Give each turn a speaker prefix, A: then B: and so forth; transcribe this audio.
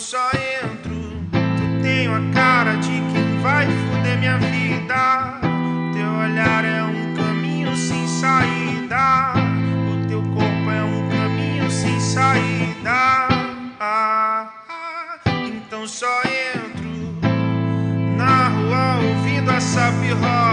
A: só entro. Tu tem a cara de quem vai foder minha vida. Teu olhar é um caminho sem saída. O teu corpo é um caminho sem saída. Então só entro na rua ouvindo essa pirroca.